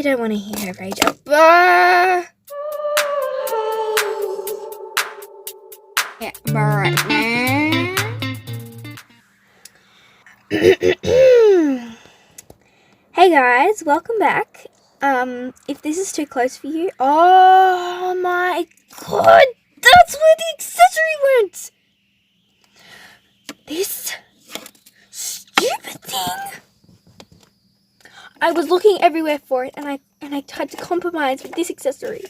don't want to hear her rage. Yeah, right now. Hey guys, welcome back. If this is too close for you, oh my god, that's where the accessory went. This stupid thing. I was looking everywhere for it, and I tried to compromise with this accessory.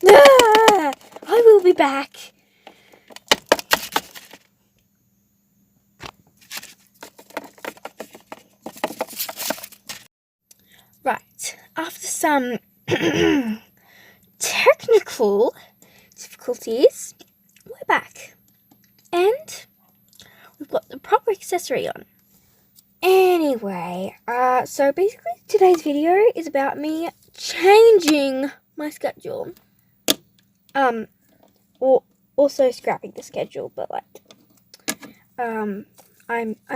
I will be back. Right, after some technical difficulties, we're back. And we've got the proper accessory on. Anyway, so basically today's video is about me changing my schedule. Or also scrapping the schedule, but like, I'm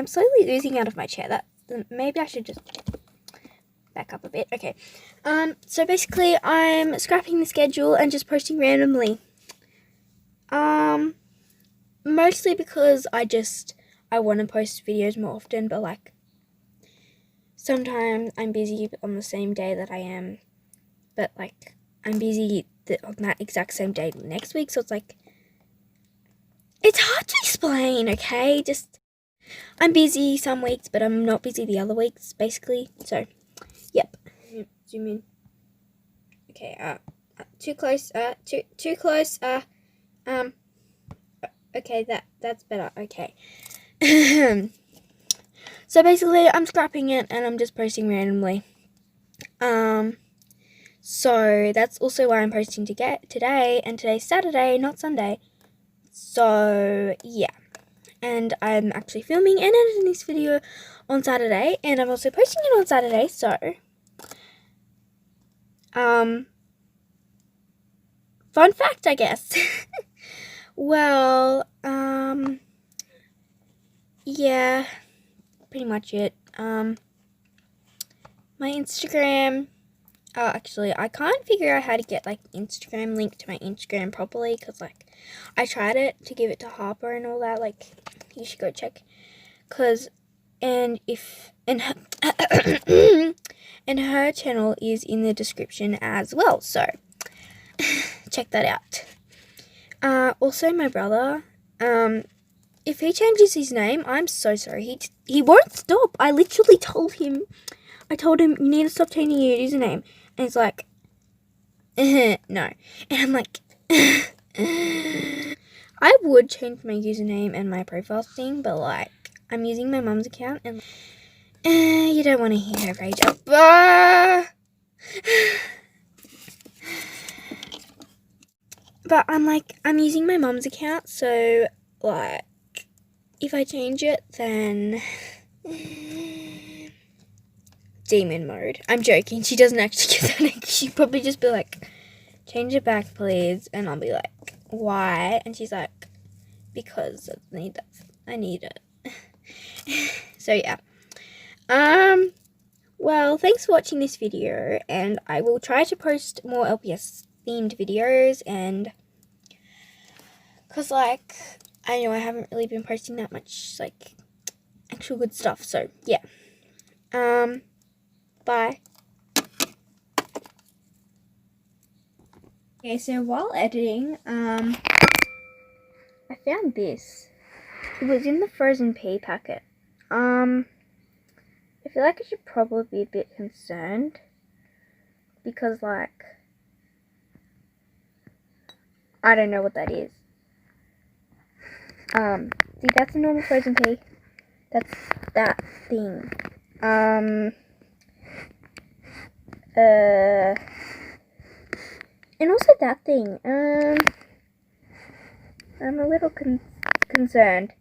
slowly oozing out of my chair. Maybe I should just back up a bit. Okay. So basically I'm scrapping the schedule and just posting randomly. Mostly because I want to post videos more often, but like sometimes I'm busy on the same day that I am, but like I'm busy on that exact same day next week, so it's like, it's hard to explain, okay? Just, I'm busy some weeks, but I'm not busy the other weeks, basically, so, yep. Zoom in. Okay, too close, too close, okay, that's better, okay. So basically, I'm scrapping it, and I'm just posting randomly. So that's also why I'm posting today, and today's Saturday, not Sunday. So yeah, and I'm actually filming and editing this video on Saturday, and I'm also posting it on Saturday. So fun fact, I guess. Well, yeah, pretty much it. My Instagram. Actually, I can't figure out how to get, like, Instagram link to my Instagram properly, because, like, I tried it to give it to Harper and all that, like, you should go check, and her channel is in the description as well, so, check that out. Also, my brother, if he changes his name, I'm so sorry, he won't stop. I literally told him, you need to stop changing your username. And he's like, no. And I'm like, I would change my username and my profile thing, but like, I'm using my mum's account, and you don't want to hear her rage. But I'm using my mum's account, so like, if I change it, then demon mode. I'm joking. She doesn't actually give that name. She'd probably just be like, change it back, please. And I'll be like, why? And she's like, because I need it. So yeah. Well, thanks for watching this video, and I will try to post more LPS themed videos, and because like, I know I haven't really been posting that much like actual good stuff, so yeah. Bye. Okay, so while editing, I found this. It was in the frozen pea packet. I feel like I should probably be a bit concerned, because like, I don't know what that is. See, that's a normal frozen pea. That's that thing. And also that thing. I'm a little concerned.